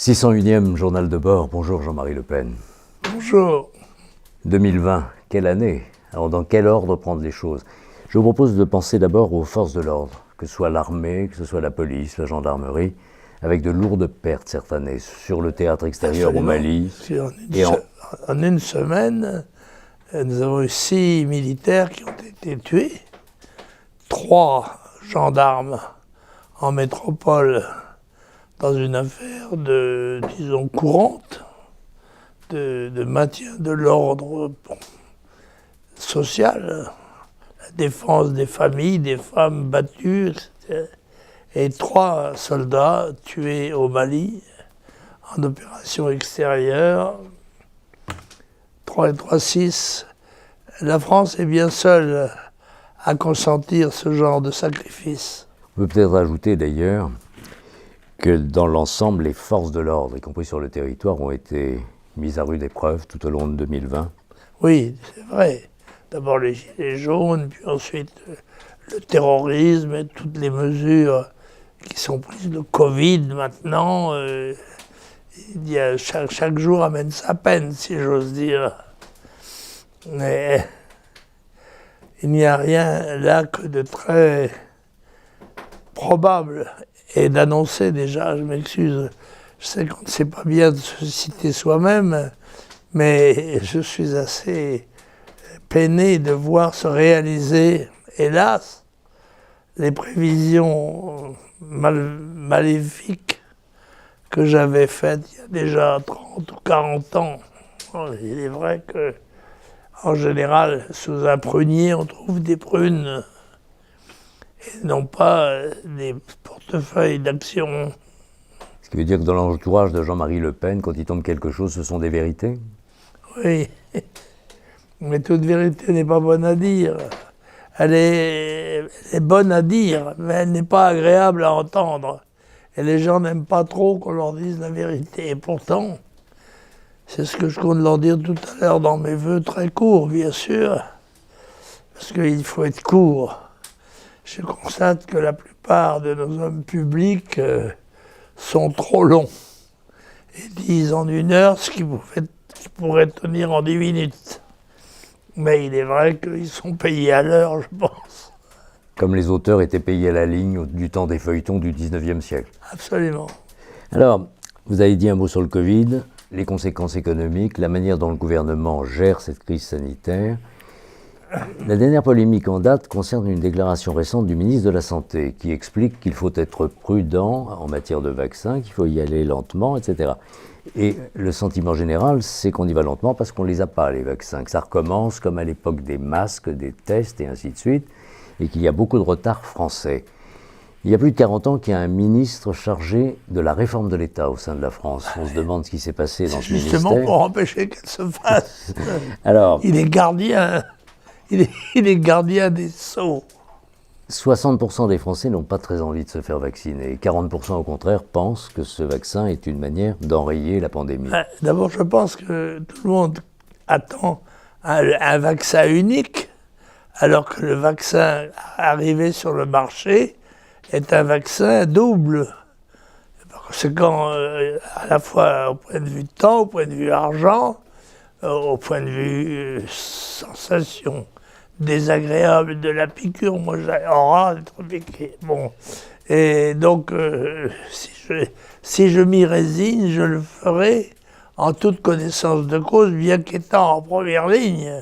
601e journal de bord. Bonjour Jean-Marie Le Pen. Bonjour. 2020, quelle année? Alors dans quel ordre prendre les choses? Je vous propose de penser d'abord aux forces de l'ordre, que ce soit l'armée, que ce soit la police, la gendarmerie, avec de lourdes pertes cette année sur le théâtre extérieur au Mali. En une semaine, nous avons eu 6 militaires qui ont été tués, 3 gendarmes en métropole dans une affaire disons, courante, de maintien de l'ordre social, la défense des familles, des femmes battues, etc. Et 3 soldats tués au Mali en opération extérieure. 3 et 3, 6. La France est bien seule à consentir ce genre de sacrifice. On peut peut-être ajouter d'ailleurs que dans l'ensemble, les forces de l'ordre, y compris sur le territoire, ont été mises à rude épreuve tout au long de 2020. Oui, c'est vrai. D'abord les gilets jaunes, puis ensuite le terrorisme et toutes les mesures qui sont prises de Covid maintenant. Chaque jour amène sa peine, si j'ose dire. Mais il n'y a rien là que de très probable et d'annoncer déjà, je m'excuse, je sais qu'on ne sait pas bien de se citer soi-même, mais je suis assez peiné de voir se réaliser, hélas, les prévisions maléfiques que j'avais faites il y a déjà 30 ou 40 ans. Il est vrai que, en général, sous un prunier, on trouve des prunes et non pas des portefeuilles d'action. Ce qui veut dire que dans l'entourage de Jean-Marie Le Pen, quand il tombe quelque chose, ce sont des vérités? Oui, mais toute vérité n'est pas bonne à dire. Elle est bonne à dire, mais elle n'est pas agréable à entendre. Et les gens n'aiment pas trop qu'on leur dise la vérité. Et pourtant, c'est ce que je compte leur dire tout à l'heure dans mes vœux très courts, bien sûr, parce qu'il faut être court. Je constate que la plupart de nos hommes publics sont trop longs et disent en 1 heure ce qui pourrait tenir en 10 minutes. Mais il est vrai qu'ils sont payés à l'heure, je pense. Comme les auteurs étaient payés à la ligne du temps des feuilletons du 19e siècle. Absolument. Alors, vous avez dit un mot sur le Covid, les conséquences économiques, la manière dont le gouvernement gère cette crise sanitaire. La dernière polémique en date concerne une déclaration récente du ministre de la Santé qui explique qu'il faut être prudent en matière de vaccins, qu'il faut y aller lentement, etc. Et le sentiment général, c'est qu'on y va lentement parce qu'on ne les a pas, les vaccins, que ça recommence comme à l'époque des masques, des tests et ainsi de suite, et qu'il y a beaucoup de retard français. Il y a plus de 40 ans qu'il y a un ministre chargé de la réforme de l'État au sein de la France. On se demande ce qui s'est passé dans ce ministère. Justement pour empêcher qu'elle se fasse. Alors, il est gardien des sceaux. 60% des Français n'ont pas très envie de se faire vacciner. 40% au contraire pensent que ce vaccin est une manière d'enrayer la pandémie. D'abord, je pense que tout le monde attend un vaccin unique, alors que le vaccin arrivé sur le marché est un vaccin double. Par conséquent, à la fois au point de vue temps, au point de vue argent, au point de vue sensation désagréable de la piqûre, moi j'ai horreur d'être piqué. Bon. Et donc, si je m'y résigne, je le ferai en toute connaissance de cause, bien qu'étant en première ligne,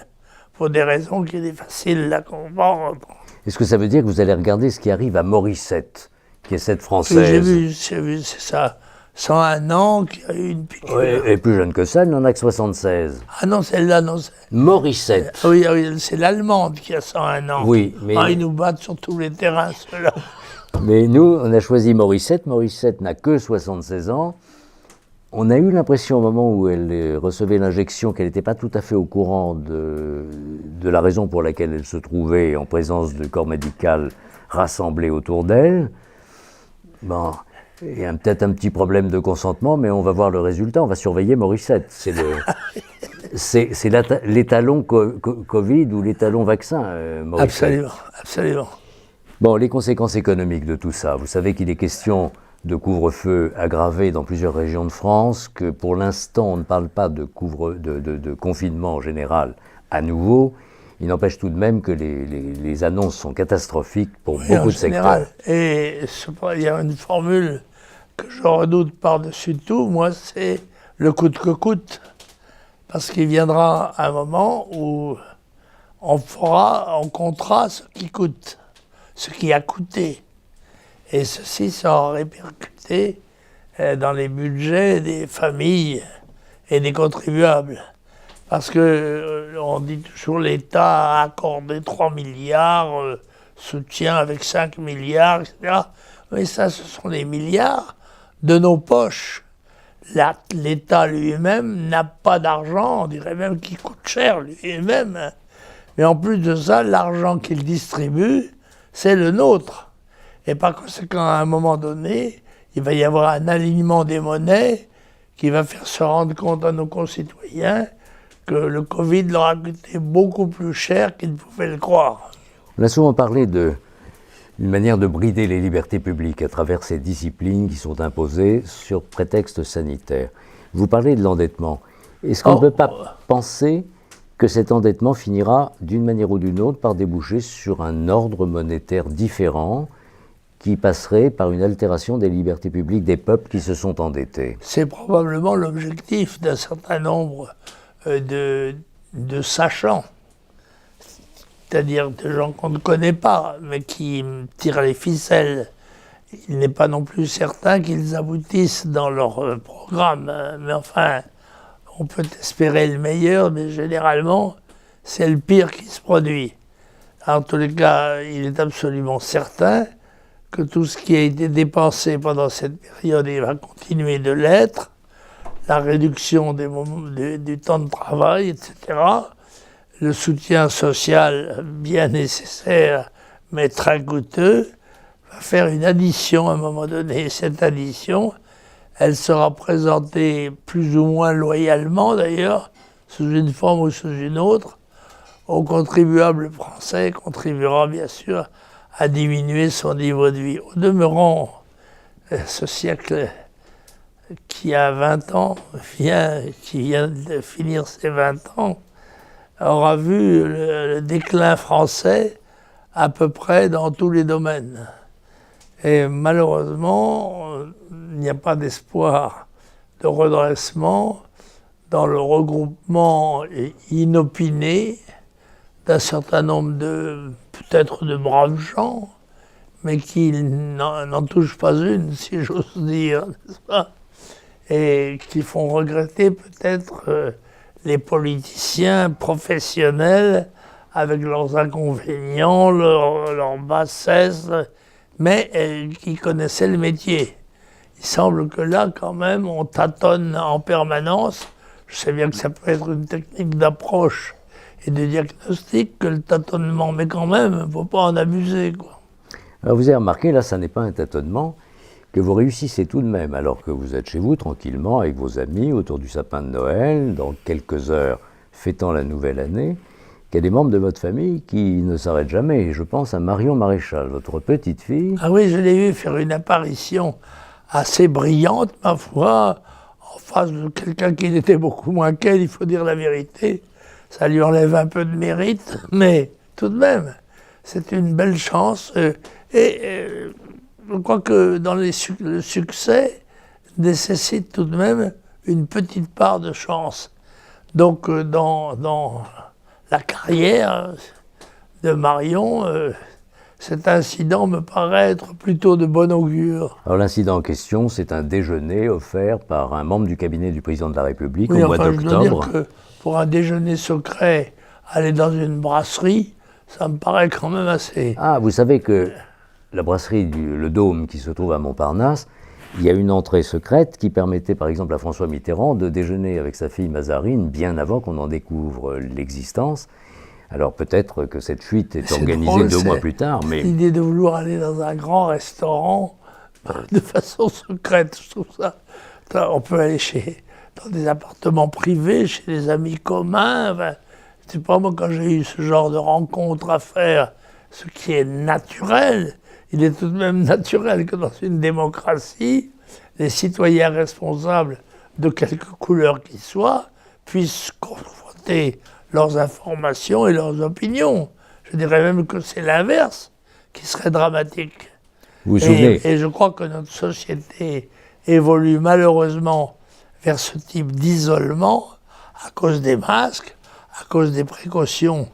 pour des raisons qu'il est facile à comprendre. Est-ce que ça veut dire que vous allez regarder ce qui arrive à Morissette, qui est cette Française? Oui, j'ai vu, c'est ça. 101 ans, qui a eu une piqûre. Oui, et plus jeune que ça, elle n'en a que 76. Ah non, celle-là, non. Morissette. Oui, c'est l'Allemande qui a 101 ans. Oui, mais... ils nous battent sur tous les terrains, ceux-là. Mais nous, on a choisi Morissette. Morissette n'a que 76 ans. On a eu l'impression, au moment où elle recevait l'injection, qu'elle n'était pas tout à fait au courant de la raison pour laquelle elle se trouvait en présence du corps médical rassemblé autour d'elle. Bon... Il y a peut-être un petit problème de consentement, mais on va voir le résultat, on va surveiller Morissette. C'est l'étalon Covid ou l'étalon vaccin, Morissette. Absolument, absolument. Bon, les conséquences économiques de tout ça. Vous savez qu'il est question de couvre-feu aggravé dans plusieurs régions de France, que pour l'instant on ne parle pas de confinement général à nouveau. Il n'empêche tout de même que les annonces sont catastrophiques pour beaucoup de secteurs. Et il y a une formule que je redoute par-dessus tout, moi, c'est le coûte que coûte. Parce qu'il viendra un moment où on comptera ce qui coûte, ce qui a coûté. Et ceci sera répercuté dans les budgets des familles et des contribuables. Parce que on dit toujours l'État a accordé 3 milliards, soutien avec 5 milliards, etc. Mais ça, ce sont les milliards de nos poches. L'État lui-même n'a pas d'argent, on dirait même qu'il coûte cher lui-même. Mais en plus de ça, l'argent qu'il distribue, c'est le nôtre. Et par conséquent, à un moment donné, il va y avoir un alignement des monnaies qui va faire se rendre compte à nos concitoyens que le Covid leur a coûté beaucoup plus cher qu'ils ne pouvaient le croire. On a souvent parlé d'une manière de brider les libertés publiques à travers ces disciplines qui sont imposées sur prétexte sanitaire. Vous parlez de l'endettement. Est-ce qu'on ne peut pas penser que cet endettement finira d'une manière ou d'une autre par déboucher sur un ordre monétaire différent qui passerait par une altération des libertés publiques des peuples qui se sont endettés? C'est probablement l'objectif d'un certain nombre de sachants, c'est-à-dire de gens qu'on ne connaît pas, mais qui tirent les ficelles. Il n'est pas non plus certain qu'ils aboutissent dans leur programme, mais enfin, on peut espérer le meilleur, mais généralement, c'est le pire qui se produit. En tous les cas, il est absolument certain que tout ce qui a été dépensé pendant cette période, il va continuer de l'être. La réduction du temps de travail, etc., le soutien social bien nécessaire, mais très coûteux, va faire une addition à un moment donné. Cette addition, elle sera présentée plus ou moins loyalement d'ailleurs, sous une forme ou sous une autre, au contribuable français, contribuera bien sûr à diminuer son niveau de vie. Au demeurant, ce siècle qui a 20 ans, qui vient de finir ses 20 ans, aura vu le déclin français à peu près dans tous les domaines. Et malheureusement, il n'y a pas d'espoir de redressement dans le regroupement inopiné d'un certain nombre peut-être de braves gens, mais qui n'en touchent pas une, si j'ose dire, n'est-ce pas ? Et qui font regretter peut-être les politiciens professionnels avec leurs inconvénients, leurs bassesses, mais qui connaissaient le métier. Il semble que là, quand même, on tâtonne en permanence. Je sais bien que ça peut être une technique d'approche et de diagnostic que le tâtonnement, mais quand même, il ne faut pas en abuser, quoi. Alors vous avez remarqué, là, ça n'est pas un tâtonnement, que vous réussissez tout de même, alors que vous êtes chez vous, tranquillement, avec vos amis, autour du sapin de Noël, dans quelques heures, fêtant la nouvelle année, qu'il y a des membres de votre famille qui ne s'arrêtent jamais. Je pense à Marion Maréchal, votre petite fille. Ah oui, je l'ai vu faire une apparition assez brillante, ma foi, en face de quelqu'un qui n'était beaucoup moins qu'elle, il faut dire la vérité. Ça lui enlève un peu de mérite, mais tout de même, c'est une belle chance. Je crois que le succès nécessite tout de même une petite part de chance. Donc, dans la carrière de Marion, cet incident me paraît être plutôt de bon augure. Alors l'incident en question, c'est un déjeuner offert par un membre du cabinet du président de la République au mois d'octobre. Je dois dire que pour un déjeuner secret, aller dans une brasserie, ça me paraît quand même assez... Ah, vous savez que la brasserie Le Dôme, qui se trouve à Montparnasse, il y a une entrée secrète qui permettait par exemple à François Mitterrand de déjeuner avec sa fille Mazarine bien avant qu'on en découvre l'existence. Alors peut-être que cette fuite est organisée drôle, 2 mois plus tard, mais... L'idée de vouloir aller dans un grand restaurant de façon secrète, je trouve ça... On peut aller dans des appartements privés, chez des amis communs. Enfin, je sais pas, moi, quand j'ai eu ce genre de rencontre à faire, ce qui est naturel, il est tout de même naturel que dans une démocratie, les citoyens responsables de quelque couleur qu'ils soient puissent confronter leurs informations et leurs opinions. Je dirais même que c'est l'inverse qui serait dramatique. Vous vous souvenez? Et je crois que notre société évolue malheureusement vers ce type d'isolement à cause des masques, à cause des précautions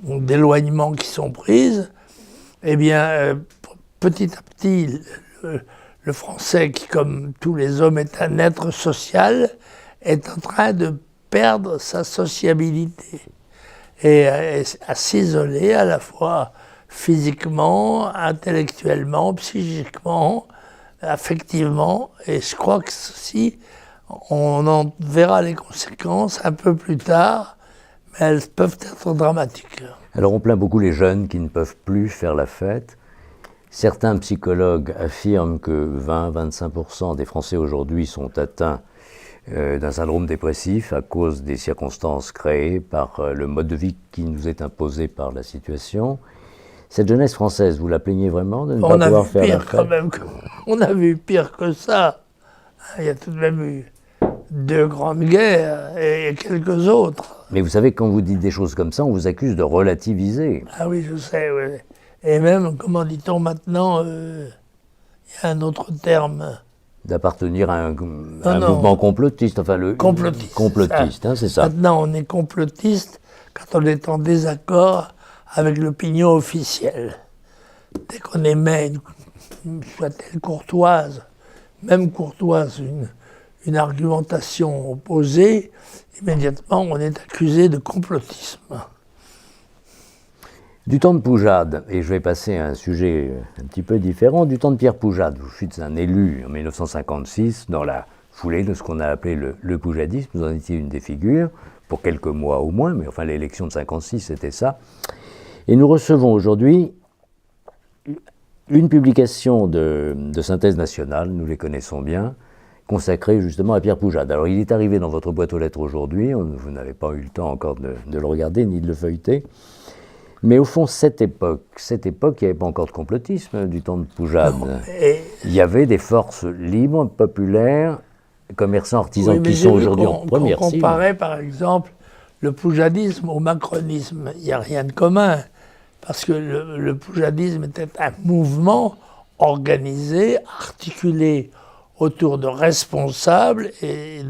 d'éloignement qui sont prises. Eh bien, petit à petit, le Français, qui comme tous les hommes est un être social, est en train de perdre sa sociabilité et à s'isoler à la fois physiquement, intellectuellement, psychiquement, affectivement. Et je crois que ceci, on en verra les conséquences un peu plus tard, mais elles peuvent être dramatiques. Alors on plaint beaucoup les jeunes qui ne peuvent plus faire la fête. Certains psychologues affirment que 20-25% des Français aujourd'hui sont atteints d'un syndrome dépressif à cause des circonstances créées par le mode de vie qui nous est imposé par la situation. Cette jeunesse française, vous la plaignez vraiment de ne pas pouvoir faire la fête? Quand même, on a vu pire que ça. Il y a tout de même eu 2 grandes guerres et quelques autres. Mais vous savez, quand vous dites des choses comme ça, on vous accuse de relativiser. Ah oui, je sais, oui. Et même, comment dit-on maintenant, il y a un autre terme. D'appartenir à un mouvement complotiste, enfin le complotiste, hein, c'est ça. Maintenant, on est complotiste quand on est en désaccord avec l'opinion officielle. Dès qu'on émet, soit-elle courtoise, même courtoise, une argumentation opposée, immédiatement on est accusé de complotisme. Du temps de Poujade, et je vais passer à un sujet un petit peu différent, du temps de Pierre Poujade, vous fûtes un élu en 1956 dans la foulée de ce qu'on a appelé le poujadisme, vous en étiez une des figures, pour quelques mois au moins, mais enfin l'élection de 56 c'était ça. Et nous recevons aujourd'hui une publication de Synthèse Nationale, nous les connaissons bien, consacrée justement à Pierre Poujade. Alors il est arrivé dans votre boîte aux lettres aujourd'hui, vous n'avez pas eu le temps encore de le regarder ni de le feuilleter. Mais au fond, cette époque, il n'y avait pas encore de complotisme du temps de Poujade. Il y avait des forces libres, populaires, commerçants, artisans qui sont aujourd'hui en première cible. On comparait par exemple le poujadisme au macronisme. Il n'y a rien de commun, parce que le poujadisme était un mouvement organisé, articulé autour de responsables et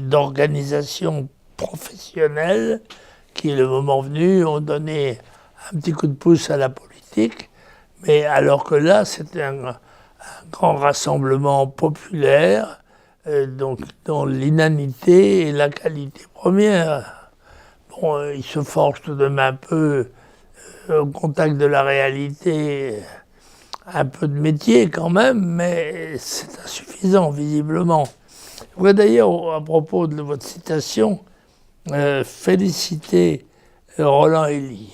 d'organisations professionnelles qui, le moment venu, ont donné un petit coup de pouce à la politique, mais alors que là, c'était un grand rassemblement populaire, donc dont l'inanité est la qualité première. Bon, il se forge tout de même un peu au contact de la réalité, un peu de métier quand même, mais c'est insuffisant, visiblement. Je voudrais d'ailleurs, à propos de votre citation, féliciter Roland Elie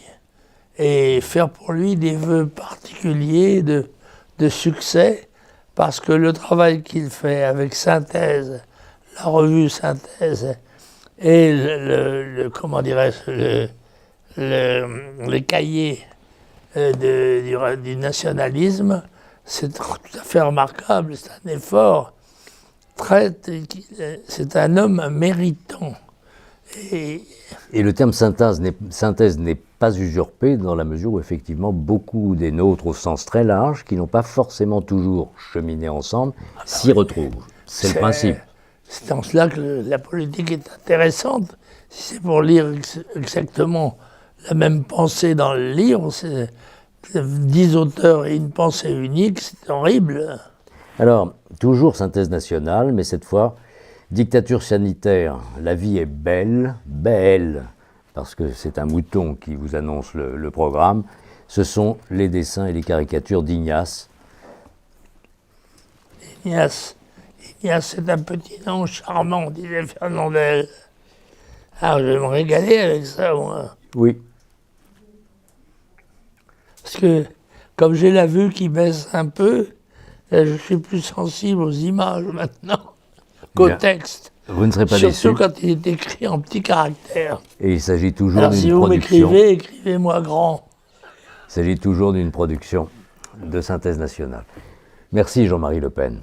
et faire pour lui des vœux particuliers de succès, parce que le travail qu'il fait avec Synthèse, la revue Synthèse, et comment dirais-je, les cahiers du nationalisme, c'est tout à fait remarquable, c'est un effort, c'est un homme méritant. Et le terme synthèse n'est pas usurpé dans la mesure où effectivement beaucoup des nôtres au sens très large, qui n'ont pas forcément toujours cheminé ensemble, s'y retrouvent. C'est le principe. C'est en cela que la politique est intéressante. Si c'est pour lire exactement la même pensée dans le livre, c'est 10 auteurs et une pensée unique, c'est horrible. Alors, toujours Synthèse Nationale, mais cette fois, dictature sanitaire, la vie est belle, belle, parce que c'est un mouton qui vous annonce le programme. Ce sont les dessins et les caricatures d'Ignace. Ignace, c'est un petit nom charmant, disait Fernandel. Alors, je vais me régaler avec ça, moi. Oui. Parce que, comme j'ai la vue qui baisse un peu, je suis plus sensible aux images maintenant qu'au texte. Vous ne serez pas déçu. Surtout quand il est écrit en petits caractères. Et il s'agit toujours Alors, d'une si vous production. m'écrivez, écrivez-moi grand. Il s'agit toujours d'une production. de synthèse nationale. Merci Jean-Marie Le Pen.